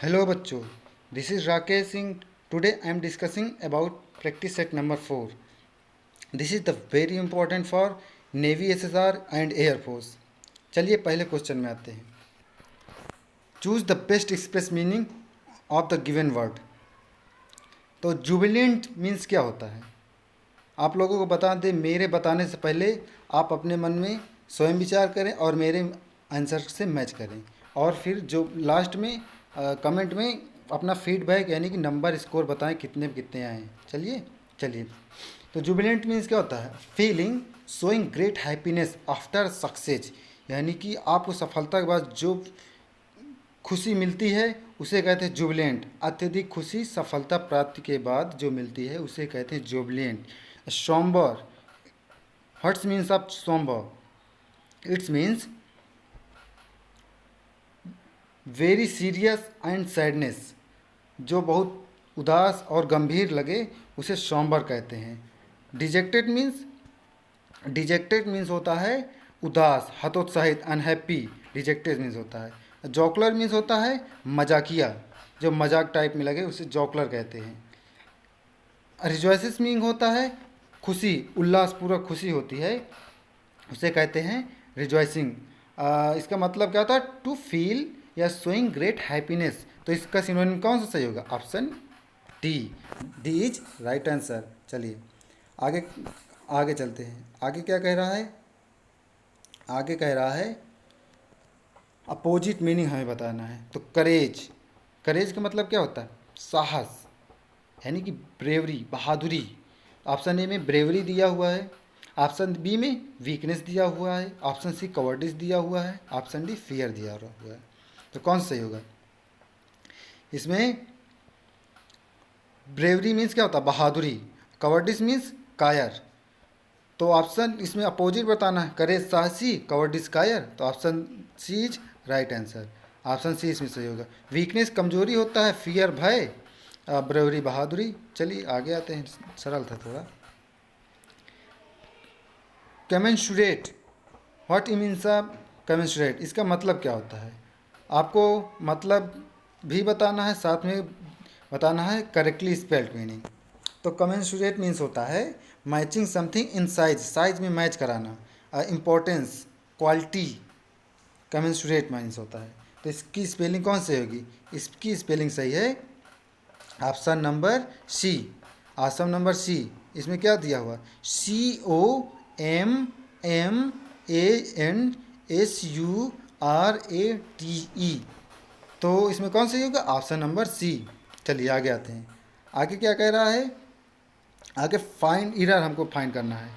Hello बच्चों, this is Rakesh Singh. Today I am discussing about practice set number 4. This is the very important for Navy SSR and Air Force. चलिए पहले question में आते हैं. Choose the best express meaning of the given word. तो Jubilant means क्या होता है? आप लोगों को बता दें, मेरे बताने से पहले आप अपने मन में स्वयं विचार करें और मेरे आंसर से मैच करें, और फिर जो लास्ट में कमेंट में अपना फीडबैक यानी कि नंबर स्कोर बताएं कितने कितने आए. चलिए चलिए. तो जुबिलेंट मीन्स क्या होता है? Feeling showing great happiness after success, यानी कि आपको सफलता के बाद जो खुशी मिलती है उसे कहते हैं जुबिलेंट. अत्यधिक खुशी सफलता प्राप्ति के बाद जो मिलती है उसे कहते हैं Jubilant. Sombre, what's means of sombre? It's means very serious and sadness, जो बहुत उदास और गंभीर लगे उसे सोम्बर कहते हैं. डिजेक्टेड मीन्स होता है उदास, हतोत्साहित, अनहैप्पी. डिजेक्टेड मीन्स होता है. जोकलर मीन्स होता है मजाकिया, जो मजाक टाइप में लगे उसे जोकलर कहते हैं. रिजॉइसिस मीनिंग होता है खुशी, उल्लासपूर्वक खुशी होती है, उसे कहते हैं रिजॉइसिंग. इसका मतलब क्या होता है? टू फील या शोइंग ग्रेट हैप्पीनेस. तो इसका सिनोनिम कौन सा सही होगा? Option D. D is right answer. चलिए आगे आगे चलते हैं. आगे क्या कह रहा है? आगे कह रहा है अपोजिट मीनिंग हमें बताना है. तो करेज, करेज का मतलब क्या होता है? साहस, यानी कि ब्रेवरी, बहादुरी. ऑप्शन ए में ब्रेवरी दिया हुआ है, ऑप्शन बी में वीकनेस दिया हुआ है, ऑप्शन सी कवर्डिस दिया हुआ है, ऑप्शन डी फियर दिया हुआ है. तो कौन सा सही होगा? इसमें ब्रेवरी मीन्स क्या होता है? बहादुरी. कवर्डिस मीन्स कायर. तो ऑप्शन इसमें अपोजिट बताना है. करेज साहसी, कवर्डिस कायर. तो option C is right answer. Option C इसमें सही होगा. वीकनेस कमजोरी होता है, फियर भय, ब्रेवरी बहादुरी. चलिए आगे आते हैं, सरल था थोड़ा. Commensurate, what means of commensurate? इसका मतलब क्या होता है? आपको मतलब भी बताना है, साथ में बताना है करेक्टली स्पेल्ड मीनिंग. तो कमेंसुरेट मीन्स होता है matching something in size, size में मैच कराना. इम्पोर्टेंस, क्वालिटी, कमेंसुरेट मीन्स होता है. तो इसकी स्पेलिंग कौन सी होगी? इसकी स्पेलिंग सही है option number C. Option number C. इसमें क्या दिया हुआ? COMMANSURATE. तो इसमें कौन सही होगा? Option number C. चलिए आगे आते हैं. आगे क्या कह रहा है? आगे फाइंड एरर हमको फाइंड करना है.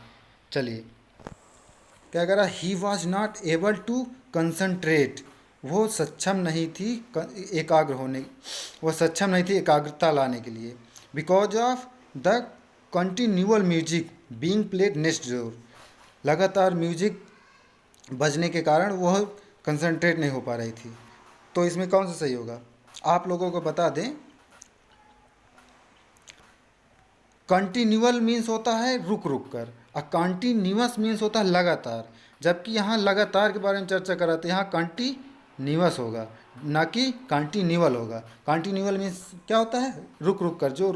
चलिए क्या कह रहा है? He was not able to concentrate. वो सक्षम नहीं थी एकाग्र होने, वो सक्षम नहीं थी एकाग्रता लाने के लिए. Because of the continual music being played next door. लगातार म्यूजिक बजने के कारण वह कंसंट्रेट नहीं हो पा रही थी. तो इसमें कौन सा सही होगा? आप लोगों को बता दें, कंटिन्यूअल मीन्स होता है रुक रुक कर, और कंटिन्यूअस मीन्स होता है लगातार. जबकि यहाँ लगातार के बारे में चर्चा कराते हैं, यहाँ कंटिन्यूअस होगा ना कि कंटिन्यूअल होगा. कंटिन्यूअल मीन्स क्या होता है? रुक रुक कर, जो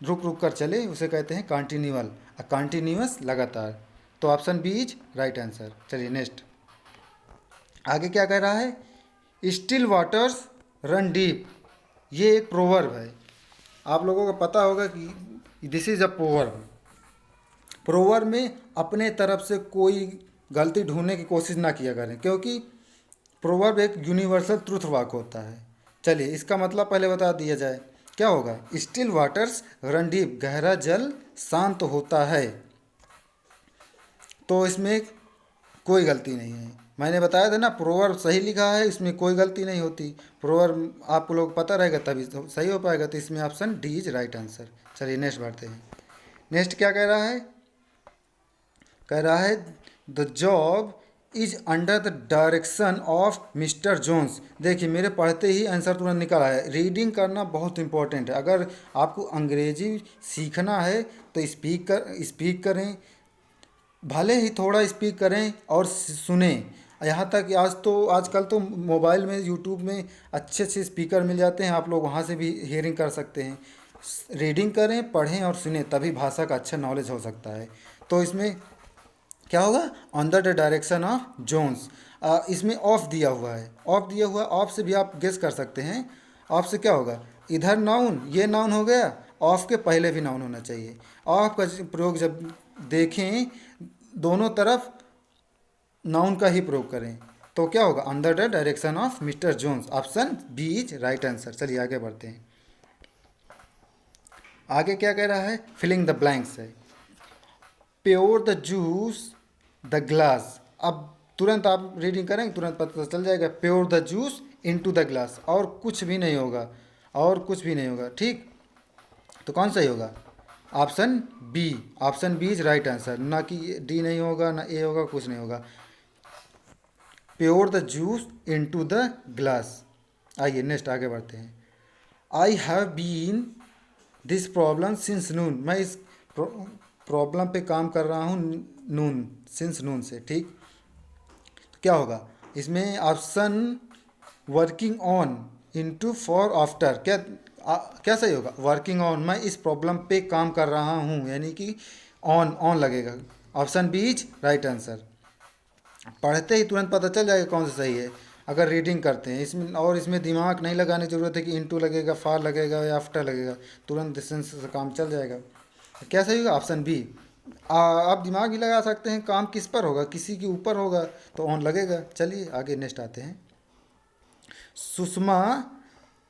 रुक रुक कर चले उसे कहते हैं कंटिन्यूअल, और कंटिन्यूअस लगातार. तो option B is right answer. चलिए नेक्स्ट. आगे क्या कह रहा है? Still waters run deep. ये एक प्रोवर्ब है. आप लोगों को पता होगा कि this is a proverb. Proverb में अपने तरफ से कोई गलती ढूंढने की कोशिश ना किया करें, क्योंकि प्रोवर्ब एक यूनिवर्सल ट्रुथ वाक होता है. चलिए इसका मतलब पहले बता दिया जाए. क्या होगा? स्टिल वाटर्स रन डीप, गहरा जल शांत होता है. तो इसमें कोई गलती नहीं है. मैंने बताया था ना, प्रोवर्ब सही लिखा है, इसमें कोई गलती नहीं होती. प्रोवर्ब आप लोग पता रहेगा तभी तो सही हो पाएगा. तो इसमें option D is right answer. चलिए नेक्स्ट बढ़ते हैं. नेक्स्ट क्या कह रहा है? कह रहा है the job is under the direction of mister Jones. देखिए मेरे पढ़ते ही आंसर तुरंत निकला है. रीडिंग करना बहुत इंपॉर्टेंट है. अगर आपको अंग्रेजी सीखना है तो स्पीक करें, भले ही थोड़ा स्पीक करें और सुने. यहाँ तक कि आजकल तो मोबाइल में यूट्यूब में अच्छे अच्छे स्पीकर मिल जाते हैं, आप लोग वहाँ से भी हियरिंग कर सकते हैं। रीडिंग करें, पढ़ें और सुने, तभी भाषा का अच्छा नॉलेज हो सकता है। तो इसमें क्या होगा, under the direction of Jones. इसमें ऑफ दिया हुआ है, ऑफ दिया हुआ है, ऑफ से भी आप गेस कर सकते हैं। ऑफ से क्या होगा, इधर नाउन, ये नाउन हो गया, ऑफ के पहले भी नाउन होना चाहिए। ऑफ का प्रयोग जब देखें, दोनों तरफ नाउन का ही प्रयोग करें, तो क्या होगा, under the direction of mister Jones. Option B is right answer. चलिए आगे बढ़ते हैं। आगे क्या कह रहा है, फिलिंग द ब्लैंक्स है। Pour the juice the glass. अब तुरंत आप रीडिंग करेंगे, तुरंत पता चल जाएगा, pour the juice into the glass, और कुछ भी नहीं होगा, और कुछ भी नहीं होगा, ठीक। तो कौन सही होगा, option B. Option B is right answer, ना कि डी नहीं होगा, ना ए होगा, कुछ नहीं होगा। Pour the juice into the glass. आइए नेक्स्ट आगे बढ़ते हैं। I have been this problem since noon. मैं इस प्रॉब्लम पे काम कर रहा हूँ नून, सिंस नून से, ठीक। तो क्या होगा इसमें, option working on into for after, क्या सही होगा, वर्किंग ऑन, मैं इस प्रॉब्लम पे काम कर रहा हूँ, यानी कि ऑन, ऑन लगेगा। Option B is right answer. पढ़ते ही तुरंत पता चल जाएगा कौन सा सही है, अगर रीडिंग करते हैं इसमें। और इसमें दिमाग नहीं लगाने की ज़रूरत है कि इनटू लगेगा, फार लगेगा या आफ्टर लगेगा, तुरंत सेंस से काम चल जाएगा। क्या सही होगा, ऑप्शन बी। आप दिमाग भी लगा सकते हैं, काम किस पर होगा, किसी के ऊपर होगा तो ऑन लगेगा। चलिए आगे नेक्स्ट आते हैं। सुषमा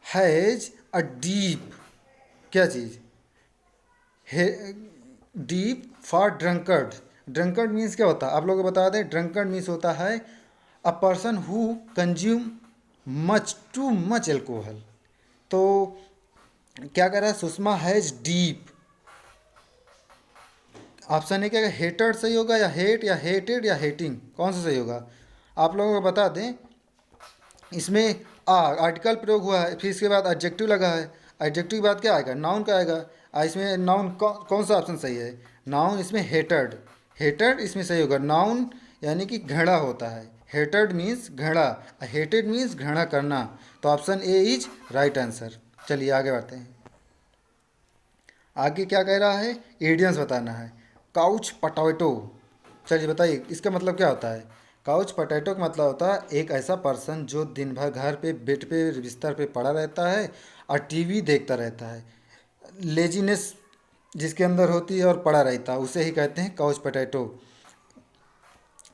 हैज अ डीप, क्या चीज़ है, deep for drunkard. Drunkard means क्या होता है, आप लोगों को बता दें, ड्रंकर्ड मीन्स होता है a person who consume much, too much alcohol. तो क्या कह रहा है, सुषमा हैज डीप। ऑप्शन है क्या, हेटर्ड सही होगा, या हेट, या हेटेड, या हेटिंग, कौन सा सही होगा। आप लोगों को बता दें, इसमें आर्टिकल प्रयोग हुआ है, फिर इसके बाद एडजेक्टिव लगा है। एडजेक्टिव के बाद क्या आएगा, नाउन का आएगा। इसमें नाउन कौन सा ऑप्शन सही है, नाउन इसमें हेटर्ड। हेटर्ड इसमें सही होगा, नाउन यानी कि घृणा होता है, हेटर्ड मीन्स घृणा, हेटेड मीन्स घृणा करना। तो option A is right answer. चलिए आगे बढ़ते हैं। आगे क्या कह रहा है, एडियंस बताना है। काउच पटैटो, चलिए बताइए इसका मतलब क्या होता है। काउच पटैटो का मतलब होता है एक ऐसा पर्सन जो दिन भर घर पे बेड पे बिस्तर पे पड़ा रहता है और टीवी देखता रहता है। लेजीनेस जिसके अंदर होती है और पड़ा रहता है, उसे ही कहते हैं काउच पटैटो।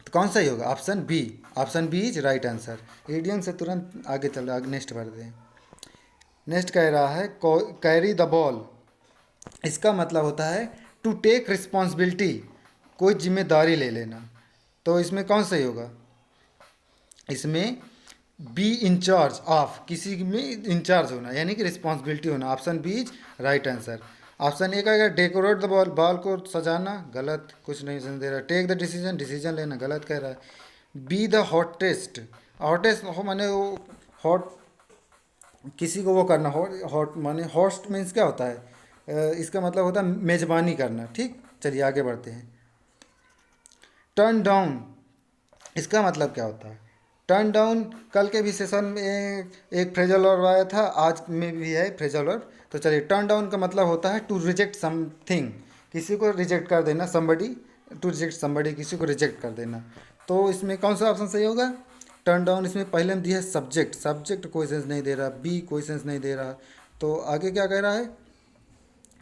तो कौन सा ही होगा, option B. Option B is right answer. एडियन से तुरंत आगे चल, आगे नेक्स्ट बढ़ते हैं। नेक्स्ट कह रहा है कैरी द बॉल। इसका मतलब होता है टू टेक रिस्पॉन्सिबिलिटी, कोई जिम्मेदारी ले लेना। तो इसमें कौन सही होगा, इसमें बी इंचार्ज ऑफ, किसी में इंचार्ज होना यानी कि रिस्पॉन्सिबिलिटी होना। Option B is right answer. Option A का डेकोरेट द बॉल, बॉल को सजाना, गलत, कुछ नहीं समझ दे रहा। टेक द डिसीजन, डिसीजन लेना, गलत कह रहा है। बी द हॉटेस्ट, हॉटेस्ट हो माने वो हॉट, किसी को वो करना, हॉट हॉट माने होस्ट मीन्स क्या होता है, इसका मतलब होता है मेजबानी करना, ठीक। चलिए आगे बढ़ते हैं। टर्न डाउन, इसका मतलब क्या होता है, टर्न डाउन, कल के भी सेशन में एक फ्रेजल वर्ब आया था, आज में भी है फ्रेजल वर्ब। तो चलिए, टर्न डाउन का मतलब होता है टू रिजेक्ट समथिंग, किसी को रिजेक्ट कर देना, समबडी, टू रिजेक्ट समबडी, किसी को रिजेक्ट कर देना। तो इसमें कौन सा ऑप्शन सही होगा, टर्न डाउन। इसमें पहले में दिया है सब्जेक्ट, सब्जेक्ट कोई सेंस नहीं दे रहा, बी कोई सेंस नहीं दे रहा। तो आगे क्या कह रहा है,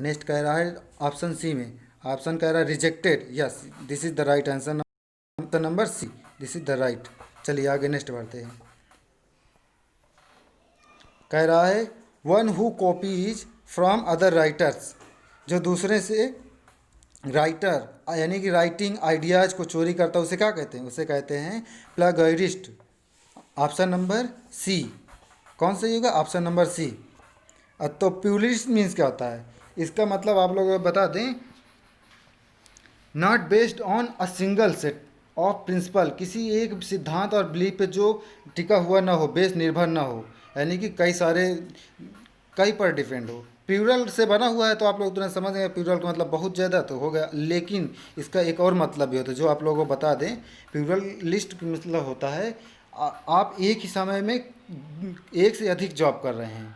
नेक्स्ट कह रहा है ऑप्शन सी में, ऑप्शन कह रहा है rejected, yes this is the right answer, the number C, this is the right. चलिए आगे नेक्स्ट बढ़ते हैं। कह रहा है one who copies from other writers, जो दूसरे से राइटर यानी कि राइटिंग आइडियाज़ को चोरी करता है, उसे क्या कहते हैं, उसे कहते हैं प्लेगरिस्ट। ऑप्शन नंबर सी, कौन सही होगा, ऑप्शन नंबर सी। तो प्यूरिस्ट मीन्स क्या होता है, इसका मतलब आप लोगों को बता दें, not based on a single set of principle, किसी एक सिद्धांत और बिलीफ पे जो टिका हुआ ना हो, बेस निर्भर ना हो, यानी कि कई सारे, कई पर डिपेंड हो। प्लूरल से बना हुआ है तो आप लोग तुरंत समझ गए प्लूरल का मतलब बहुत ज़्यादा तो हो गया, लेकिन इसका एक और मतलब भी होता है जो आप लोगों को बता दें। प्लूरलिस्ट का मतलब होता है आप एक ही समय में एक से अधिक जॉब कर रहे हैं,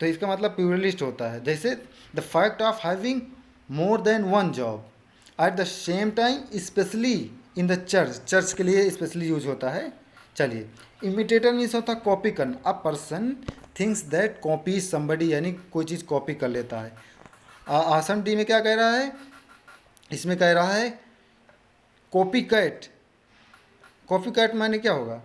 तो इसका मतलब प्लूरलिस्ट होता है। जैसे the fact of having more than one job at the same time, specially in the church, church के लिए स्पेशली यूज होता है। चलिए, इमिटेटर मीन्स होता है कॉपी करना। A person thinks that copy somebody, यानी कोई चीज़ कॉपी कर लेता है। आसन डी में क्या कह रहा है, इसमें कह रहा है कॉपी कैट। कॉपी कैट माने क्या होगा,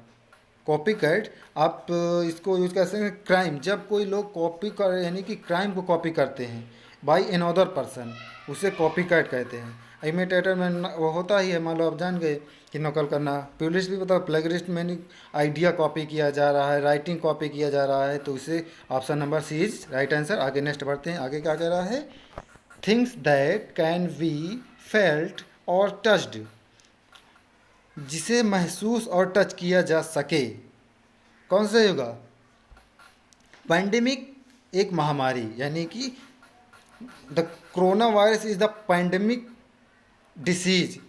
कॉपी कैट आप इसको यूज कर सकते हैं क्राइम, जब कोई लोग कॉपी कर यानी कि क्राइम को कॉपी करते हैं बाई अनदर पर्सन, उसे कॉपी कैट कहते हैं। इमिटेटर में वो होता ही है, मान लो आप जान गए कि नकल करना। प्लूरलिस्ट भी बताओ, प्लेगरिस्ट में आइडिया कॉपी किया जा रहा है, राइटिंग कॉपी किया जा रहा है, तो उसे option number C is right answer. आगे नेक्स्ट बढ़ते हैं, आगे क्या कह रहा है, things that can be felt और टच्ड, जिसे महसूस और टच किया जा सके। कौन सा होगा, पैंडेमिक एक महामारी, यानी कि the corona virus is the pandemic disease,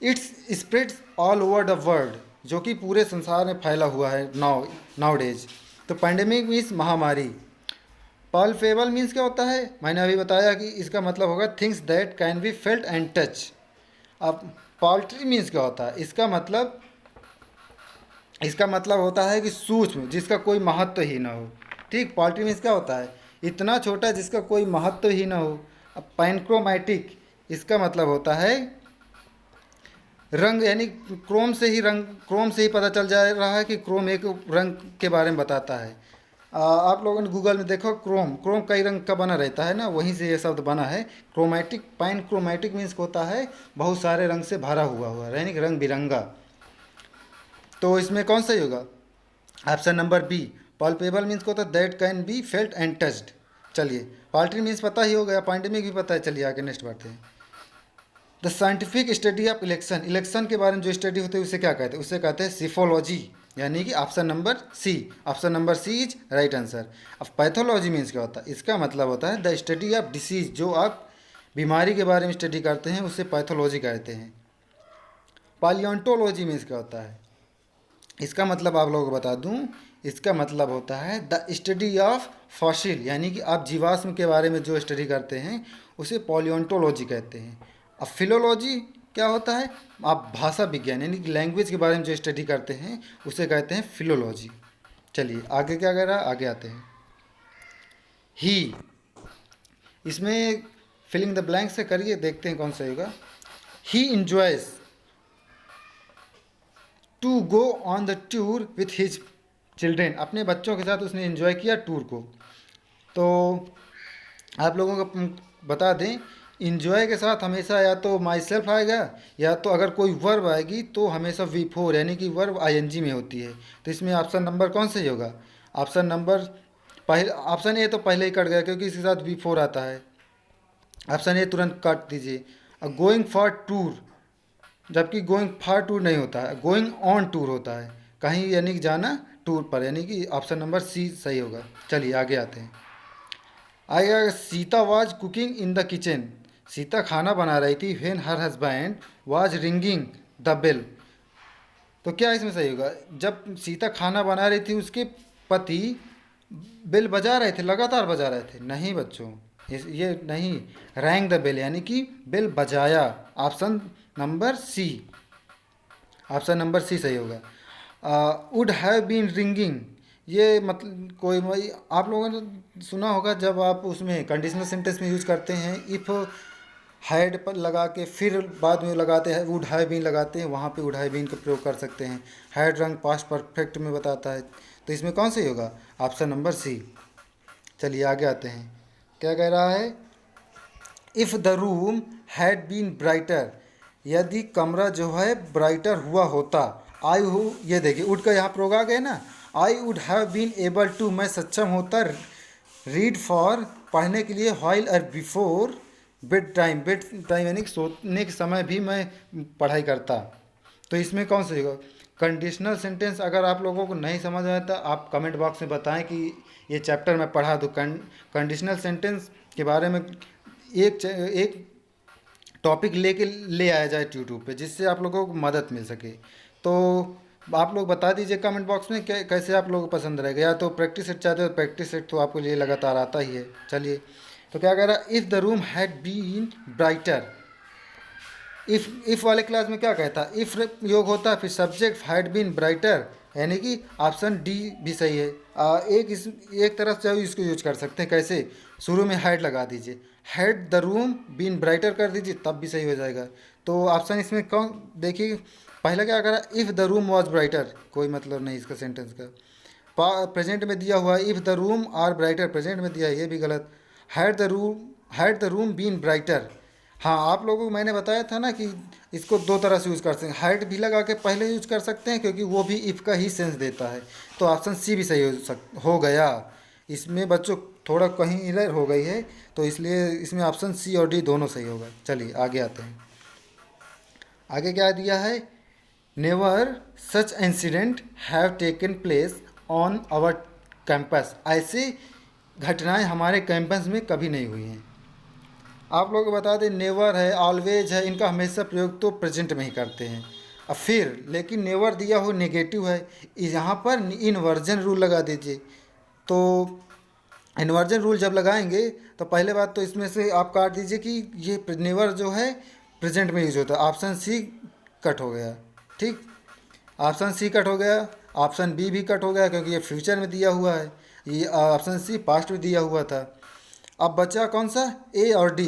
it's spreads all over the world, जो कि पूरे संसार में फैला हुआ है नाउ डेज। तो पैंडेमिक मीन्स महामारी। पल्पेबल मीन्स क्या होता है, मैंने अभी बताया कि इसका मतलब होगा things that can be felt and touch. अब पॉल्ट्री मीन्स क्या होता है, इसका मतलब होता है कि सूक्ष्म, जिसका कोई महत्व ही ना हो। ठीक, पॉल्ट्री मीन्स क्या होता है, इतना छोटा जिसका कोई महत्व ही ना हो। अब पैनक्रोमैटिक, इसका मतलब होता है रंग, यानी क्रोम से ही पता चल जा रहा है कि क्रोम एक रंग के बारे में बताता है। आप लोगों ने गूगल में देखो, क्रोम कई रंग का बना रहता है ना, वहीं से ये शब्द बना है। क्रोमैटिक, पैनक्रोमैटिक मीन्स होता है बहुत सारे रंग से भरा हुआ यानी कि रंग बिरंगा। तो इसमें कौन सा ही होगा, option number B. Palpable means को होता है that can be felt and touched. चलिए, पॉल्ट्री मीन्स पता ही हो गया, पैंडेमिक भी पता है। चलिए आगे नेक्स्ट बढ़ते हैं। The scientific study of election, election के बारे में जो स्टडी होती है उसे क्या कहते हैं, उसे कहते हैं सिफोलॉजी, यानी कि option number C. Option number C is right answer. अब पैथोलॉजी मीन्स क्या होता है, इसका मतलब होता है द स्टडी ऑफ डिसीज, जो आप बीमारी के बारे में स्टडी करते हैं उसे पैथोलॉजी कहते हैं। पालियोंटोलॉजी मीन्स क्या होता है, इसका मतलब आप लोगों को बता दूं, इसका मतलब होता है द स्टडी ऑफ फॉसिल, यानी कि आप जीवाश्म के बारे में जो स्टडी करते हैं उसे पॉलियोंटोलॉजी कहते हैं। अब फिलोलॉजी क्या होता है, आप भाषा विज्ञान यानी कि लैंग्वेज के बारे में जो स्टडी करते हैं उसे कहते हैं फिलोलॉजी। चलिए आगे क्या कह रहा है, आगे आते हैं। ही, इसमें फिलिंग द ब्लैंक से करिए, देखते हैं कौन सा होगा। He enjoys to go on the tour with his children, अपने बच्चों के साथ उसने इन्जॉय किया टूर को। तो आप लोगों को बता दें, इन्जॉय के साथ हमेशा या तो माई सेल्फ आएगा, या तो अगर कोई वर्ब आएगी तो हमेशा वी फोर, यानी कि वर्ब आईएनजी में होती है। तो इसमें ऑप्शन नंबर कौन सा ही होगा, ऑप्शन नंबर पहले, ऑप्शन ए तो पहले ही कट गया क्योंकि इसके साथ वी फोर आता है। ऑप्शन ए तुरंत काट दीजिए। गोइंग फॉर टूर, जबकि गोइंग फॉर टूर नहीं होता है, गोइंग ऑन टूर होता है, कहीं यानी कि जाना टूर पर, यानी कि ऑप्शन नंबर सी सही होगा। चलिए आगे आते हैं। आएगा Sita was cooking in the kitchen, Sita खाना बना रही थी when her husband was ringing the bell. तो क्या इसमें सही होगा, जब सीता खाना बना रही थी उसके पति बेल बजा रहे थे, लगातार बजा रहे थे। नहीं बच्चों, ये नहीं, रैंग द बेल यानी कि बेल बजाया। Option number C, option number C सही होगा। वुड हैव बीन रिंगिंग, ये मतलब कोई आप लोगों ने सुना होगा जब आप उसमें कंडीशनल सेंटेंस में यूज करते हैं, इफ़ हैड पर लगा के फिर बाद में लगाते हैं वुड हैव बीन लगाते हैं, वहाँ पे वुड हैव बीन का प्रयोग कर सकते हैं। हैड रंग पास्ट परफेक्ट में बताता है, तो इसमें कौन सी होगा, ऑप्शन नंबर सी। चलिए आगे आते हैं, क्या कह रहा है, if the room had been brighter, यदि कमरा जो है ब्राइटर हुआ होता। आई हूँ, ये देखिए उठ कर यहाँ प्रोग आ गए ना, I would have been able to, मैं सक्षम होता रीड फॉर, पढ़ने के लिए, व्हाइल और बिफोर बेड टाइम यानी कि सोने के समय भी मैं पढ़ाई करता। तो इसमें कौन सा होगा, कंडीशनल सेंटेंस अगर आप लोगों को नहीं समझ आया तो आप कमेंट बॉक्स में बताएं कि ये चैप्टर मैं पढ़ा दूँ। कंडीशनल सेंटेंस के बारे में एक टॉपिक लेके ले आया जाए यूट्यूब पे, जिससे आप लोगों को मदद मिल सके। तो आप लोग बता दीजिए कमेंट बॉक्स में कैसे आप लोगों को पसंद रहेगा। या तो प्रैक्टिस सेट चाहते हो, प्रैक्टिस सेट तो आपको लिए लगातार आता ही है। चलिए, तो क्या कह रहा है, if the room had been brighter. If वाले क्लास में क्या कहता है, इफ़ योग होता है, फिर सब्जेक्ट हैड बीन ब्राइटर, यानी कि ऑप्शन डी भी सही है। एक तरफ से इसको यूज कर सकते हैं, कैसे, शुरू में हैड लगा दीजिए, had the room been brighter कर दीजिए, तब भी सही हो जाएगा। तो ऑप्शन इसमें कौन, देखिए पहला क्या करा, if the room was brighter, कोई मतलब नहीं इसका सेंटेंस का। प्रेजेंट में दिया हुआ if the room are brighter, present में दिया है, ये भी गलत। Had the room been brighter, हाँ आप लोगों को मैंने बताया था ना कि इसको दो तरह से यूज़ कर सकते हैं। हाइट भी लगा के पहले यूज कर सकते हैं, क्योंकि वो भी इफ़ का ही सेंस देता है। तो ऑप्शन सी भी सही हो गया। इसमें बच्चों थोड़ा कहीं इधर हो गई है, तो इसलिए इसमें ऑप्शन सी और डी दोनों सही होगा। चलिए आगे आते हैं। आगे क्या दिया है, never such incident have taken place on our campus, ऐसी घटनाएं हमारे कैंपस में कभी नहीं हुई हैं। आप लोग को बता दें, नेवर है, ऑलवेज है, इनका हमेशा प्रयोग तो प्रेजेंट में ही करते हैं। अब फिर लेकिन नेवर दिया हो नेगेटिव है, यहाँ पर इनवर्जन रूल लगा दीजिए। तो इन्वर्जन रूल जब लगाएंगे तो पहले बात तो इसमें से आप काट दीजिए कि ये नेवर जो है प्रेजेंट में यूज होता है। ऑप्शन सी कट हो गया, ठीक, ऑप्शन सी कट हो गया। ऑप्शन बी भी कट हो गया, क्योंकि ये फ्यूचर में दिया हुआ है। ये ऑप्शन सी पास्ट में दिया हुआ था। अब बचा कौन सा, ए और डी।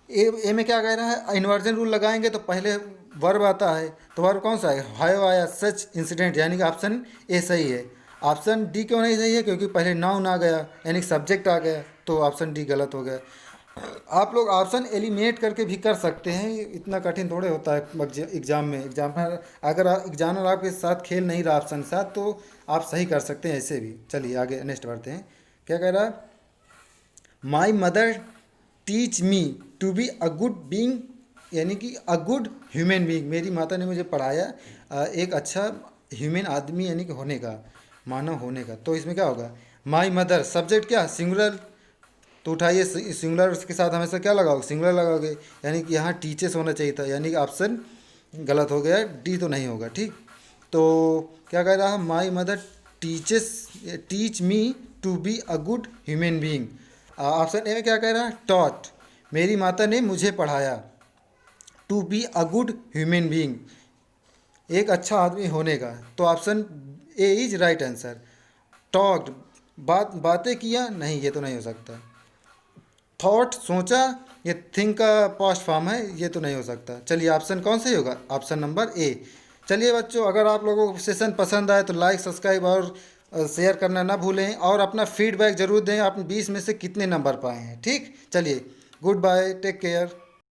ए में क्या कह रहा है, इन्वर्जन रूल लगाएंगे तो पहले वर्ब आता है, तो वर्ब कौन सा है, हैव आया, सच इंसिडेंट, यानी कि ऑप्शन ए सही है। ऑप्शन डी क्यों नहीं सही है, क्योंकि पहले नाउन आ गया, यानी कि सब्जेक्ट आ गया, तो ऑप्शन डी गलत हो गया। आप लोग ऑप्शन एलिमिनेट करके भी कर सकते हैं, इतना कठिन थोड़े होता है एग्जाम में। अगर एग्जामिनर आपके साथ खेल नहीं रहा ऑप्शन के साथ, तो आप सही कर सकते हैं ऐसे भी। चलिए आगे नेक्स्ट बढ़ते हैं। क्या कह रहा है, my mother teach me to be a good being, यानी कि अ गुड ह्यूमन बींग, मेरी माता ने मुझे पढ़ाया एक अच्छा ह्यूमन आदमी, यानी कि होने का, मानव होने का। तो इसमें क्या होगा, माई मदर, सब्जेक्ट क्या, सिंगुलर, तो उठाइए सिंगुलर के साथ हमेशा क्या लगाओगे, सिंगुलर लगाओगे, यानी कि यहाँ टीचर्स होना चाहिए था, यानी कि ऑप्शन गलत हो गया, डी तो नहीं होगा, ठीक। तो क्या कह रहा है, my mother teach me to be a good human being. Option A में क्या कह रहा है, टॉट, मेरी माता ने मुझे पढ़ाया, to be a good human being, एक अच्छा आदमी होने का। तो option A is right answer. Talked, बातें किया, नहीं ये तो नहीं हो सकता। थॉट, सोचा, ये थिंक का पास्ट फॉर्म है, ये तो नहीं हो सकता। चलिए ऑप्शन कौन सही होगा, ऑप्शन नंबर ए। चलिए बच्चों, अगर आप लोगों को सेशन पसंद आए तो लाइक, सब्सक्राइब और शेयर करना ना भूलें, और अपना फीडबैक ज़रूर दें, आप 20 में से कितने नंबर पाए हैं, ठीक। चलिए, गुड बाय, टेक केयर।